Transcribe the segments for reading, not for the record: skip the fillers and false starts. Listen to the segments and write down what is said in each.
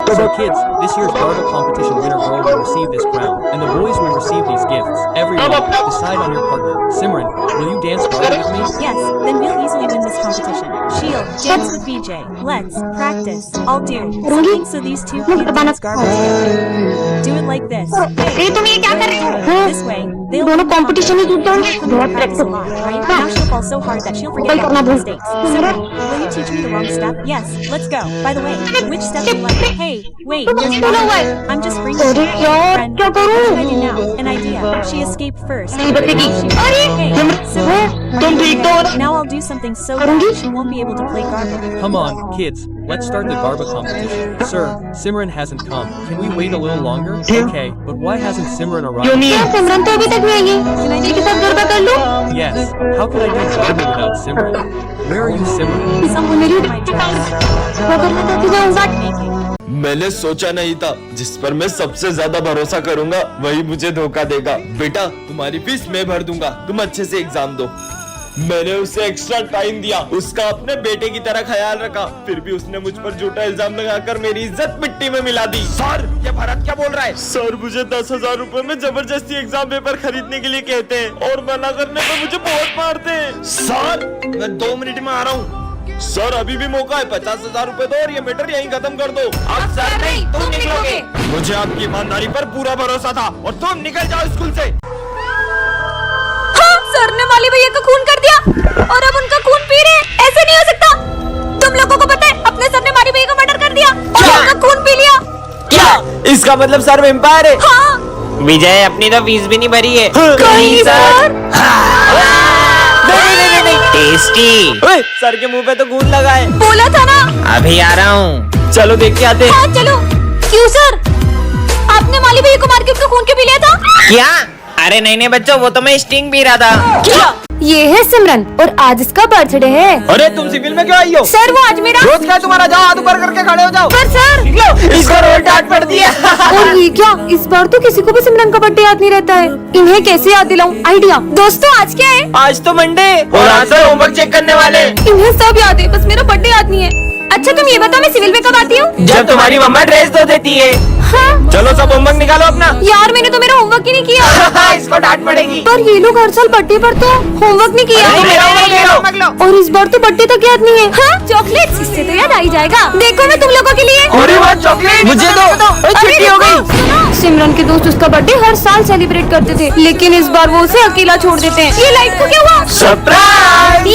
So kids, this year's Garba competition winner girl will receive this crown, and the boys will receive these gifts. Everyone, decide on your partner. Simran, will you dance Garba with me? Yes, then we'll easily win this competition. Shield, dance with VJ. Let's practice. I'll do something so these two can dance Garba together. Do it like this. Hey, तुम ये क्या कर रहे हो? this way. They'll दोनों competition ही जीत जाएंगे। बहुत practice a lot, right? Now she'll fall so hard that she'll forget all her mistakes. Simran, will you teach me the wrong step? Yes, let's go. By the way, which step do you like? Hey, wait, there's one. I'm just bringing अरे यार, friend. क्या What should I करूं? do now? An idea. She escaped first. नहीं बचेगी। Hey, Simran. तुम ठीक तो हो? Now I'll do something so bad she won't be able to play Garba. Come on, kids, let's start the Garba competition. Sir, Simran hasn't come. Can we wait a little longer? Okay, but why hasn't Simran क्यों arrived? नहीं है? सिमरन तो अभी तक नहीं आई। मेरे साथ गरबा कर लो। Yes, how could I do Garba without Simran? Where are you, Simran? सब मेरी My dress. मैं करना चाहती जाऊंगा। Making. मैंने सोचा नहीं था जिस पर मैं सबसे ज्यादा भरोसा करूंगा वही मुझे धोखा देगा। बेटा, तुम्हारी फीस मैं भर दूंगा, तुम अच्छे से एग्जाम दो। मैंने उसे एक्स्ट्रा टाइम दिया, उसका अपने बेटे की तरह ख्याल रखा, फिर भी उसने मुझ पर झूठा इल्जाम लगाकर मेरी इज्जत मिट्टी में मिला दी। सर, ये भरत क्या बोल रहा है? सर, मुझे 10,000 रुपए में जबरदस्ती एग्जाम पेपर खरीदने के लिए कहते हैं और मना करने पर मुझे बहुत मारते हैं। सर, मैं 2 मिनट में आ रहा हूँ। सर, अभी भी मौका है, 50,000 रुपए दो और ये मैटर यहीं खत्म कर दो। अब सर नहीं, तुम निकलोगे। मुझे आपकी ईमानदारी पर पूरा भरोसा था और तुम निकल जाओ स्कूल से। हाँ, सर ने माली भैया का खून कर दिया और अब उनका खून पी रहे हैं। ऐसे नहीं हो सकता। तुम लोगों को पता है, अपने सर ने माली भैया का मर्डर कर दिया और उनका खून पी लिया। क्या इसका मतलब सर वेम्पायर है? हाँ, विजय, अपनी तो फीस भी नहीं भरी है। कहीं सर। नहीं, टेस्टी। ओए, सर के मुंह पे तो खून लगा है। बोला था ना। अभी आ रहा हूँ। चलो देख के आते। हाँ चलो। क्यों सर? आपने माली भैया को मार के उसका खून क्यों पी लिया था? क्या? अरे नहीं बच्चों, वो तो मैं स्टिंग पी रहा था। क्या? ये है सिमरन और आज इसका बर्थडे है। अरे तुम सिविल में क्यों आई हो? सर वो आज मेरा रोज क्या तुम्हारा? जाओ हाथ ऊपर करके खड़े हो जाओ। पर सर इसको रोज डांट पड़ दिया। और ये क्या, इस बार तो किसी को भी सिमरन का बर्थडे याद नहीं रहता है। इन्हें कैसे याद दिलाऊं? आइडिया। दोस्तों आज क्या है? आज तो मंडे और आज से होमवर्क चेक करने वाले। इन्हें सब याद है, बस मेरा बर्थडे याद नहीं है। अच्छा तुम ये बताओ, मैं सिविल में कब आती हूँ? जब तुम्हारी मम्मा ड्रेस धो देती है। हाँ? चलो सब होमवर्क निकालो अपना। यार मैंने तो मेरा होमवर्क ही नहीं किया। इसको डांट पड़ेगी। पर ये लोग हर साल बर्थडे पर तो होमवर्क नहीं किया। और इस बार तो बर्थडे तक याद नहीं है। हाँ? चॉकलेट, इससे तो याद आ ही जाएगा। देखो मैं तुम लोगों के लिए। अरे वाह, चॉकलेट मुझे दो। छुट्टी हो गई। सिमरन के दोस्त उसका बर्थडे हर साल सेलिब्रेट करते थे, लेकिन इस बार वो उसे अकेला छोड़ देते हैं। ये लाइट को क्या हुआ? सरप्राइज!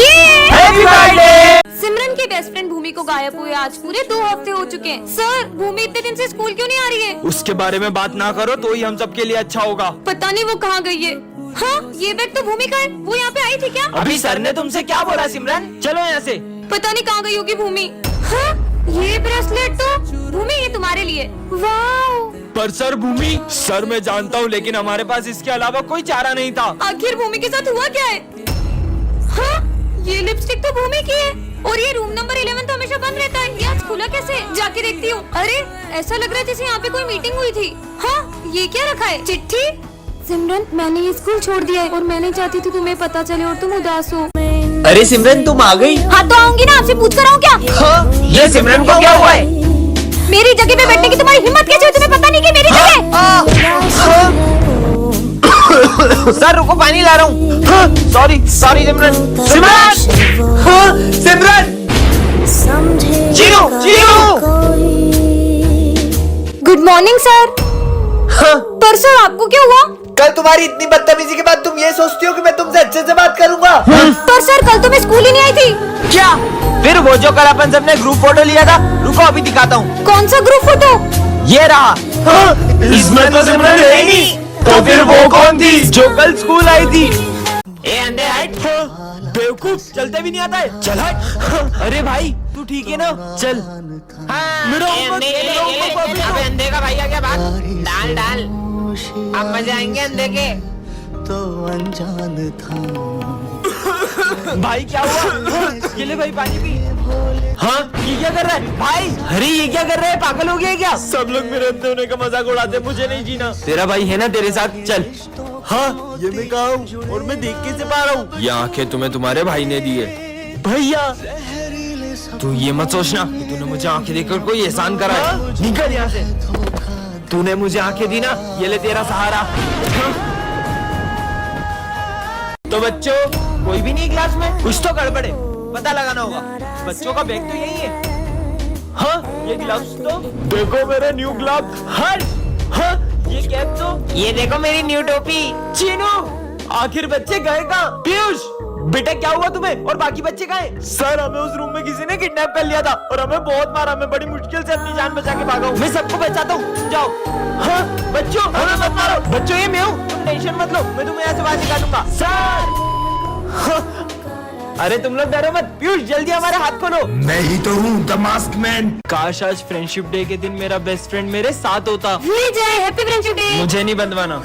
Happy birthday! सिमरन के बेस्ट फ्रेंड भूमि को गायब हुए आज पूरे 2 हफ्ते हो चुके हैं। सर भूमि इतने दिन से स्कूल क्यों नहीं आ रही है? उसके बारे में बात ना करो तो ही हम सबके लिए अच्छा होगा। पता नहीं वो कहाँ गई है। हाँ ये बैग तो भूमि का है, वो यहाँ पे आई थी क्या? अभी सर ने तुमसे क्या बोला सिमरन? चलो यहाँ से। पता नहीं कहाँ गई होगी भूमि। हाँ ये ब्रेसलेट तो भूमि ये तुम्हारे लिए। वाओ! पर सर भूमि, सर मैं जानता हूँ लेकिन हमारे पास इसके अलावा कोई चारा नहीं था। आखिर भूमि के साथ हुआ क्या है? हाँ ये लिपस्टिक तो भूमि की है और ये रूम नंबर 11 तो हमेशा बंद रहता है। ये आज खुला कैसे? जाके देखती हूँ। अरे ऐसा लग रहा है जैसे यहाँ पे कोई मीटिंग हुई थी। हाँ ये क्या रखा है? चिट्ठी। सिमरन मैंने ये स्कूल छोड़ दिया है और मैं नहीं चाहती थी तुम्हें पता चले और तुम उदास हो। अरे सिमरन तुम आ गई? हाँ तो आऊंगी ना, आपसे पूछ कर आऊँ क्या? हाँ, ये सिमरन को क्या हुआ है? मेरी जगह पे बैठने की तुम्हारी हिम्मत कैसे हुई? तुम्हें पता नहीं कि मेरी जगह। सर रुको, पानी ला रहा हूँ। सॉरी सिमरन। सिमरन! जीरो! Good morning sir. पर सर आपको क्या हुआ? कल तुम्हारी इतनी बदतमीजी के बाद तुम ये सोचती हो कि मैं तुमसे अच्छे से बात करूंगा? पर सर कल तो मैं स्कूल ही नहीं आई थी। क्या? फिर वो जो कल अपन सबने ग्रुप फोटो लिया था, रुको अभी दिखाता हूँ। कौन सा ग्रुप फोटो? ये रहा। इसमें तो सिमरन है ही नहीं। तो फिर वो कौन थी जो कल स्कूल आई थी? ए अंधे हट। बेवकूफ, चलते भी नहीं आता है। चल हट। अरे भाई तू ठीक है ना? चल। हाँ, मेरा ए होमवर्क, अंधे, मेरा ये ले, होमवर्क ले, अबे अंधे का भाई आ गया, भाग। डाल। अब मजे आएंगे अंधे के। तो अनजान था। भाई क्या हुआ? ये ले भाई पानी पी। हाँ ये क्या कर रहा है भाई? अरे ये क्या कर रहा है? पागल हो गया क्या? सब लोग मेरे अंधे होने का मजाक उड़ाते, मुझे नहीं जीना। तेरा भाई है ना तेरे साथ? चल। हाँ ये मैं कहा हूँ और मैं देख के से पा रहा हूँ। ये आंखें तुम्हें तुम्हारे भाई ने दी है। भैया तू ये मत सोचना कि तूने मुझे आंखें देकर कोई एहसान करा है। निकल यहाँ से। तूने मुझे आंखें दी ना, ये ले तेरा सहारा। तो बच्चों, कोई भी नहीं क्लास में? कुछ तो गड़बड़ है, पता लगाना होगा। बच्चों का बैग तो यही है। हाँ, ये ग्लव्स तो देखो, मेरे न्यू ग्लव। हाँ, ये कैप तो, ये देखो मेरी न्यू टोपी। चीनू, आखिर बच्चे गए कहाँ? पीयूष, बेटा क्या हुआ तुम्हें? और बाकी बच्चे गए? सर, हमें उस रूम में किसी ने किडनैप कर लिया था और हमें बहुत मारा। मैं बड़ी मुश्किल से अपनी जान बचा के भागा हूँ। मैं सबको बचाता हूँ, जाओ। हाँ, बच्चों, हमें मत मारो। बच्चों, ये मैं हूँ, तुम टेंशन मत लो, मैं तुम्हें यहाँ से बाहर निकालूंगा। सर, हाँ। अरे तुम लोग डरो मत। पीयूष, जल्दी हमारे हाथ खोलो। मैं ही तो हूँ द मास्क मैन। काश आज फ्रेंडशिप डे के दिन मेरा बेस्ट फ्रेंड मेरे साथ होता। विजय, हैप्पी फ्रेंडशिप डे। मुझे नहीं बंधवाना।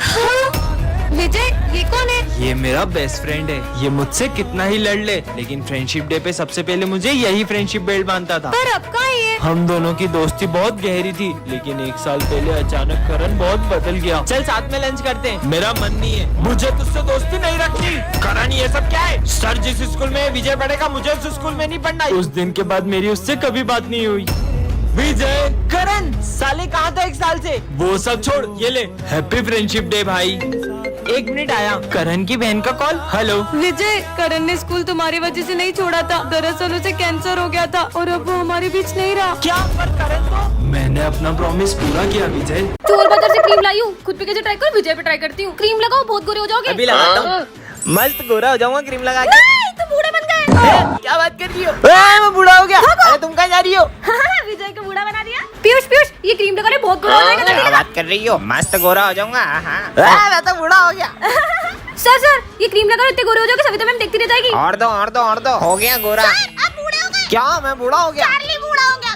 विजय, ये कौन है? ये मेरा बेस्ट फ्रेंड है। ये मुझसे कितना ही लड़ ले, लेकिन फ्रेंडशिप डे पे सबसे पहले मुझे यही फ्रेंडशिप बेल्ट बांधता था। पर अब कहाँ है ये? हम दोनों की दोस्ती बहुत गहरी थी, लेकिन 1 साल पहले अचानक करण बहुत बदल गया। चल साथ में लंच करते हैं। मेरा मन नहीं है, मुझे तुझसे दोस्ती नहीं रखनी। करण, ये सब क्या है? सर जिस स्कूल में विजय पढ़ेगा, मुझे उस स्कूल में नहीं पढ़ना। उस दिन के बाद मेरी उससे कभी बात नहीं हुई। विजय, करण, साले कहाँ था 1 साल से? वो सब छोड़, ये ले, हैप्पी फ्रेंडशिप डे भाई। 1 मिनट आया। करण की बहन का कॉल। हेलो विजय, करण ने स्कूल तुम्हारी वजह से नहीं छोड़ा था। दरअसल उसे कैंसर हो गया था और अब वो हमारे बीच नहीं रहा। क्या? पर करण तो, मैंने अपना प्रॉमिस पूरा किया विजय। चोर बाजार से क्रीम लाई हूँ, खुद पे कैसे ट्राई करो, विजय पे ट्राई करती हूँ। क्रीम लगाओ, बहुत गोरे हो जाओगे। अभी लगाता हूँ। मस्त गोरा हो जाऊंगा क्रीम लगा के। तुम बूढ़े बन गए। क्या बात कर रही हो? मैं बूढ़ा हो गया। अरे तुम कहाँ जा रही हो? विजय को बूढ़ा बना दिया। पीयूष, पीयूष, ये क्रीम लगा ले, बहुत गोरा हो जाएगा। क्या बात कर रही हो? मस्त गोरा हो जाऊंगा। मैं तो बूढ़ा हो गया। सर, ये क्रीम लगा, इतने गोरे हो जाओगे, सविता मैम देखती रह जाएगी। और दो। हो गया गोरा। आप बूढ़े हो गए। क्या? मैं बूढ़ा हो गया? चार्ली बूढ़ा हो गया।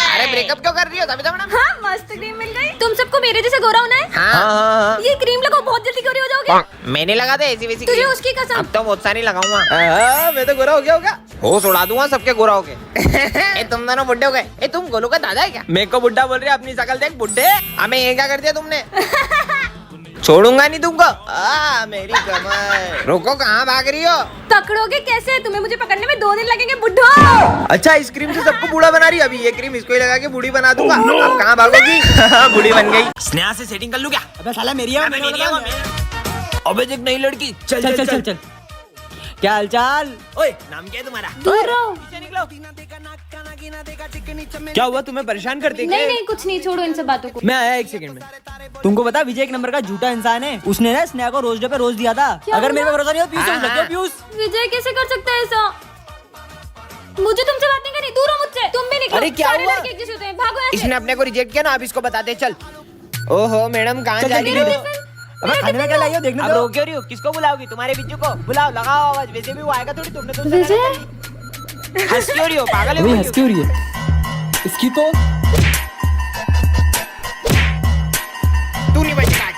अरे ब्रेकअप क्यों कर रही हो? तभी तो मैडम। हाँ, मस्त क्रीम मिल गई। तुम सबको मेरे जैसे गोरा होना है। हाँ, ये क्रीम लगाओ, बहुत जल्दी गोरे हो जाओगे। मैंने लगा दे ऐसी वैसी तुझे क्रीम। उसकी कसम। अब तो बहुत सारी लगाऊंगा। मैं तो गोरा हो गया होगा। होश उड़ा दूंगा सबके गोरा हो गए। तुम दोनों बुड्ढे हो गए। तुम गोलू का दादा है क्या? मेरे को बुड्ढा बोल रही है? अपनी शकल देख बुड्ढे। हमें ये क्या कर दिया तुमने? छोड़ूंगा नहीं तुमको। मेरी कमर। रुको, कहाँ भाग रही हो? पकड़ोगे कैसे? तुम्हें मुझे पकड़ने में 2 दिन लगेंगे, बुड्ढा। अच्छा, इस क्रीम से सबको बूढ़ा बना रही है। अभी ये क्रीम इसको ही लगा के बूढ़ी बना दूंगा। अब कहाँ भागोगी? बूढ़ी बन गई। स्नेहा से सेटिंग कर लूं क्या? अबे साला मेरी है। अबे देख, नई लड़की। चल। क्या हालचाल? ओए, नाम क्या है तुम्हारा? दूर रहो। पीछे निकलो। क्या हुआ? तुम्हें परेशान करते क्या? नहीं, कुछ नहीं, छोड़ो इन सब बातों को। मैं आया 1 सेकंड में। तुमको पता विजय 1 नंबर का झूठा इंसान है। उसने ना स्नेहा को रोज डे पे रोज दिया था। अगर मेरे पे भरोसा नहीं हो, पीयूष से पूछो। पीयूष, विजय कैसे कर सकता है ऐसा? मुझे तुमसे बात नहीं करनी, दूर हो मुझसे। तुम भी निकलो। अरे क्या सारे हुआ? लड़के एक जैसे होते हैं, भागो यहाँ से। इसने अपने को रिजेक्ट किया ना, अब इसको बताते। चल। ओहो मैडम, कहाँ जा रही हो? अबे खाने में क्या लाई हो? देखने अब दो। रो क्यों रही हो? किसको बुलाओगी? तुम्हारे बिज्जू को बुलाओ, लगाओ आवाज। वैसे भी वो आएगा थोड़ी, तुमने तो विजय, हंस क्यों रही हो? पागल है अभी वो? हंस क्यों रही है? इसकी तो तू नहीं बचेगा आज।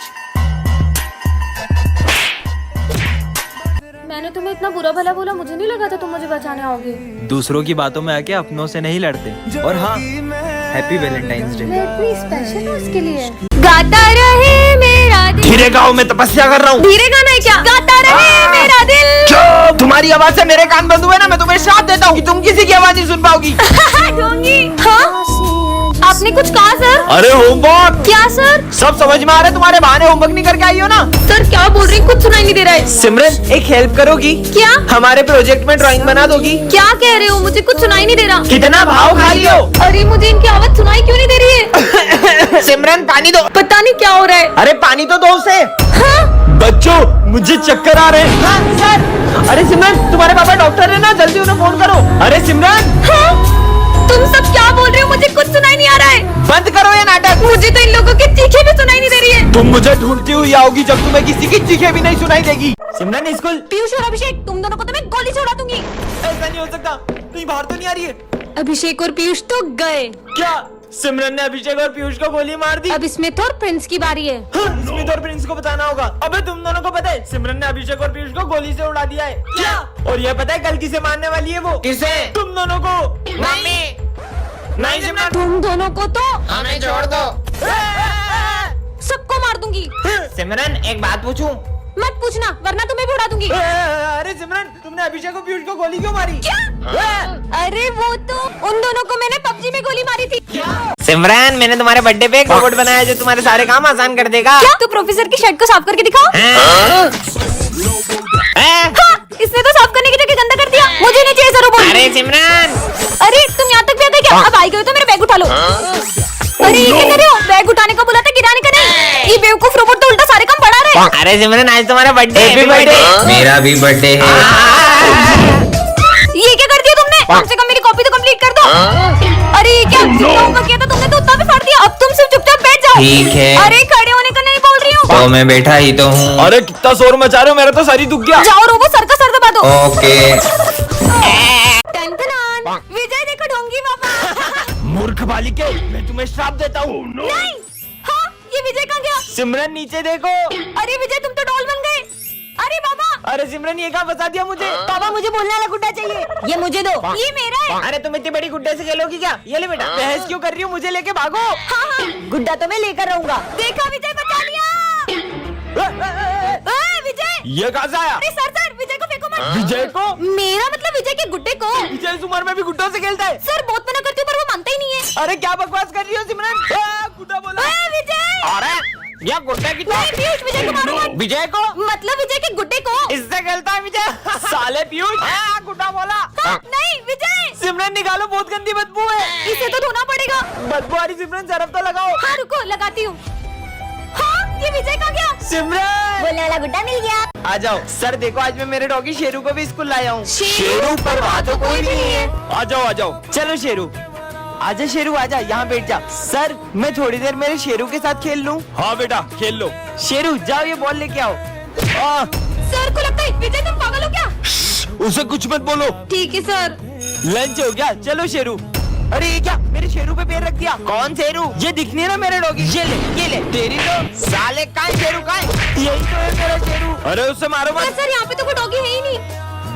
मैंने तुम्हें इतना बुरा भला बोला, मुझे नहीं लगा था तुम मुझे बचाने आओगे। दूसरों की बातों में आके अपनों से नहीं लड़ते। और हाँ, हैप्पी वैलेंटाइंस डे। मैं इतनी स्पेशल हूँ उसके लिए। गाता रहे मेरा दिल। धीरे गाओ, मैं तपस्या कर रहा हूँ। धीरे गाना है क्या? गाता रहे मेरा दिल। तुम्हारी आवाज से मेरे कान बंद हुए ना। मैं तुम्हें श्राप देता हूँ कि तुम किसी की आवाज नहीं सुन पाओगी। ढोंगी। हाँ, आपने कुछ कहा सर? अरे होमवर्क। क्या सर? सब समझ में आ रहा है तुम्हारे बहाने होमवर्क नहीं करके आई हो ना। सर क्या बोल रही? कुछ सुनाई नहीं दे रहा है। सिमरन, एक हेल्प करोगी? क्या? हमारे प्रोजेक्ट में ड्राइंग बना दोगी? क्या कह रहे हो? मुझे कुछ सुनाई नहीं दे रहा। कितना भाव खाई हो? अरे मुझे इनकी आवाज सुनाई क्यों नहीं दे रही है? सिमरन पानी दो। पता नहीं क्या हो रहा है। अरे पानी तो दो उसे। बच्चों, मुझे चक्कर आ रहे हैं। हाँ, सर। अरे सिमरन, तुम्हारे पापा डॉक्टर है ना, जल्दी उन्हें फोन करो। अरे सिमरन, तुम सब क्या बोल रहे हो? मुझे कुछ सुनाई नहीं आ रहा है। बंद करो ये नाटक। मुझे तो इन लोगों की चीखें भी सुनाई नहीं दे रही है। तुम मुझे ढूंढती हुई आओगी जब तुम्हें किसी की चीखें भी नहीं सुनाई देगी। सिमरन, स्कूल। पीयूष और अभिषेक, तुम दोनों को तो मैं गोली से उड़ा दूंगी। ऐसा नहीं हो सकता। कहीं बाहर तो नहीं आ रही है? अभिषेक और पीयूष तो गए। क्या? सिमरन ने अभिषेक और पीयूष को गोली मार दी? अब स्मिथ और प्रिंस की बारी है। स्मिथ और प्रिंस को बताना होगा। अबे तुम दोनों को पता है सिमरन ने अभिषेक और पीयूष को गोली से उड़ा दिया है। क्या? और ये पता है कल किसे मारने वाली है वो? किसे? तुम दोनों को। मम्मी। नहीं सिमरन। तुम दोनों को तो हमें छोड़ दो। सबको मार दूंगी। सिमरन, एक बात पूछूं? मत पूछना, वरना तुम्हें भी उड़ा दूंगी। अरे सिमरन, तुमने अभिषेक और पीयूष को गोली क्यों मारी? क्या? अरे वो तो उन दोनों को मैंने पबजी में गोली मारी थी। सिमरन, मैंने तुम्हारे बर्थडे पे एक रोबोट बनाया जो तुम्हारे सारे काम आसान कर देगा। क्या? तू प्रोफेसर की शर्ट को साफ करके दिखाओ। हाँ, इसने तो साफ करने की जगह गंदा कर दिया। मुझे नहीं चाहिए रोबोट। अरे सिमरन, अरे तुम यहाँ तक भी आ गए क्या? अब आई गए तो मेरा बैग उठा लो। अरे ये क्या कर रहे हो? बैग उठाने का बोला था, गिराने का नहीं। ये बेवकूफ रोबोट तो उल्टा सारे काम बढ़ा रहे हैं। अरे सिमरन, आज तुम्हारा बर्थडे है। मेरा भी बर्थडे है। ये क्या कर दिया तुमने? कम से कम मेरी कॉपी तो कंप्लीट कर दो। अरे ये क्या होमवर्क किया था तुमने तो उतना भी फाड़ दिया। अब तुम सिर्फ चुपचाप बैठ जाओ। ठीक है। अरे खड़े होने का नहीं बोल रही हूँ। तो मैं बैठा ही तो हूँ। अरे कितना शोर मचा रहे हो, मेरा तो सर ही दुख गया। जाओ रोबो, सर का सर दबा दो। ओके। टन-टनान। विजय देखो ढोंगी बाबा। मूर्ख बालिके, मैं तुम्हें श्राप देता हूँ। नहीं। हाँ, ये विजय कहाँ गया? सिमरन नीचे देखो। अरे विजय तुम तो डॉल बन गए। अरे बाबा। अरे सिमरन, ये कहाँ फंसा दिया मुझे? बाबा मुझे बोलने वाला गुड्डा चाहिए। ये मुझे दो। ये मेरा है। अरे तुम इतनी बड़ी गुड्डे से खेलोगी क्या? ये ले बेटा। बहस क्यों कर रही हो? मुझे लेके भागो। हाँ हाँ, गुड्डा तो मैं लेकर रहूंगा। देखा विजय बचा लिया। विजय। ये कहाँ से आया? अरे सर विजय को फेंको मत। विजय को? मेरा मतलब विजय के गुड्डे को। विजय इस उम्र में भी गुड्डों से खेलता है? सर बहुत मना करती हूँ पर वो मानता ही नहीं है। अरे क्या बकवास कर रही हो सिमरन? गुड्डा बोला। विजय। अरे ये गुड्डे की नहीं पीयूष, विजय को मारो मत। विजय को? मतलब विजय के गुड्डे को। इससे खेलता है विजय। साले पीयूष, गुड्डा बोला। नहीं विजय। सिमरन निकालो, बहुत गंदी बदबू है। इसे तो धोना पड़ेगा। बदबू आ रही सिमरन, सरफ तो लगाओ। हाँ रुको, लगाती हूँ। हाँ, ये विजय कहाँ गया? सिमरन बोलने वाला गुड्डा मिल गया। आ जाओ। सर देखो, आज मैं मेरे डॉगी शेरू को भी स्कूल लाया हूँ। शेरू पर वहाँ तो कोई भी नहीं है। आ जाओ आ जाओ। चलो शेरू, आजा शेरू, आजा यहाँ बैठ जा। सर मैं थोड़ी देर मेरे शेरू के साथ खेल लूँ? हाँ बेटा, खेल लो। शेरू जाओ, ये बॉल लेके आओ। सर को लगता है विजय तुम पागल हो क्या? उसे कुछ मत बोलो। ठीक है सर। लंच हो गया, चलो शेरू। अरे ये क्या, मेरे शेरू पे पैर रख दिया। कौन शेरू? ये दिख नहीं है ना मेरे डॉगी। ये ले तेरी तो। साले कहाँ शेरू कहाँ है? यही तो है मेरा शेरू। अरे उसे मारो मत। सर यहाँ पे तो कोई डॉगी है ही नहीं।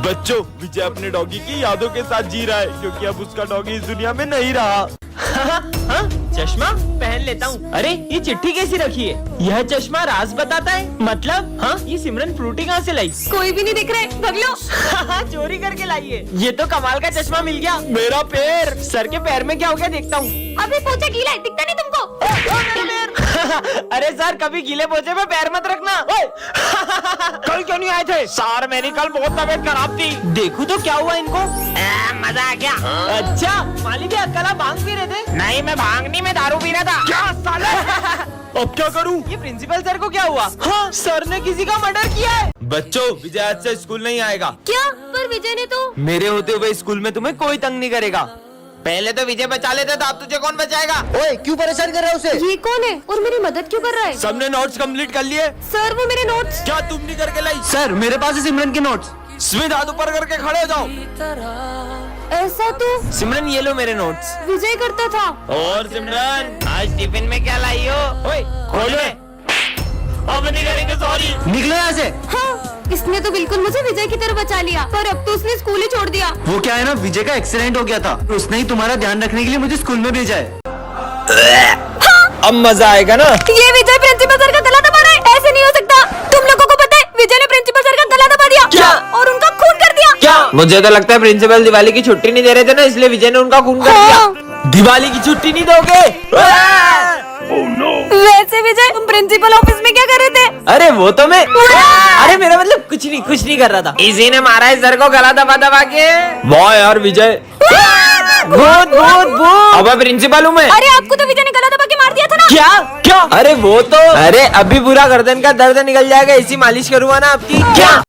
बच्चों, विजय अपने डॉगी की यादों के साथ जी रहा है क्योंकि अब उसका डॉगी इस दुनिया में नहीं रहा। हाँ, चश्मा पहन लेता हूँ। अरे ये चिट्ठी कैसी रखी है? यह चश्मा राज बताता है। मतलब हाँ, ये सिमरन फ्रूटी कहाँ से लाई? कोई भी नहीं दिख रहा है, भाग लो। चोरी करके लाई है। ये तो कमाल का चश्मा मिल गया। मेरा पैर, सर के पैर में क्या हो गया देखता हूँ। अभी पोछा गीला है, दिखता नहीं तुमको? अरे सर, कभी गीले पोछे पे पैर मत रखना। कल क्यों नहीं आए थे? सर मेरी कल बहुत तबीयत खराब थी। देखूं तो क्या हुआ इनको? मजा आ गया। अच्छा मालिक, कल आप भांग पी रहे थे? नहीं मैं भांग नहीं, मैं दारू पी रहा था। क्या साले? अब क्या करूं? ये प्रिंसिपल सर को क्या हुआ? हाँ, सर ने किसी का मर्डर किया है। बच्चों, विजय आज से स्कूल नहीं आएगा। क्या? पर विजय ने तो। मेरे होते हुए स्कूल में तुम्हें कोई तंग नहीं करेगा। पहले तो विजय बचा लेता था, अब तुझे कौन बचाएगा? ओए क्यों परेशान कर रहा है उसे? ये कौन है और मेरी मदद क्यों कर रहा है? सबने नोट्स कंप्लीट कर लिए? सर वो मेरे नोट्स। क्या तुम नहीं करके लाई? सर मेरे पास है सिमरन के नोट्स। स्मित हाथ ऊपर करके खड़े हो जाओ। ऐसा तो सिमरन ये लो मेरे नोट्स। विजय करता था। और सिमरन आज टिफिन में क्या लाई हो? ओए खोले। अब नहीं करेंगे, सॉरी। निकलो यहाँ से। हाँ, इसने तो बिल्कुल मुझे विजय की तरह बचा लिया, पर अब तो उसने स्कूल ही छोड़ दिया। वो क्या है ना, विजय का एक्सीडेंट हो गया था, उसने ही तुम्हारा ध्यान रखने के लिए मुझे स्कूल में भेजा है। अब मजा आएगा ना? ये विजय प्रिंसिपल सर का गला दबा रहा है। ऐसे नहीं हो सकता। तुम लोगों को पता है विजय ने प्रिंसिपल सर का गला दबा दिया। क्या? और उनका खून कर दिया। क्या? मुझे तो लगता है प्रिंसिपल दिवाली की छुट्टी नहीं दे रहे थे ना, इसलिए विजय ने उनका खून कर दिया। दिवाली की छुट्टी नहीं दोगे? वैसे विजय तुम प्रिंसिपल ऑफिस में क्या कर रहे थे? अरे वो तो मैं, अरे मेरा मतलब कुछ नहीं कर रहा था। इसी ने मारा है सर को गला दबा दबा के। वाह यार विजय, भूत भूत भूत। अब प्रिंसिपल हूँ मैं। अरे आपको तो विजय ने गला दबा के मार दिया था ना। क्या? क्या? अरे वो तो, अरे अभी पूरा गर्दन का दर्द निकल जाएगा, इसी मालिश करूँगा ना आपकी। क्या?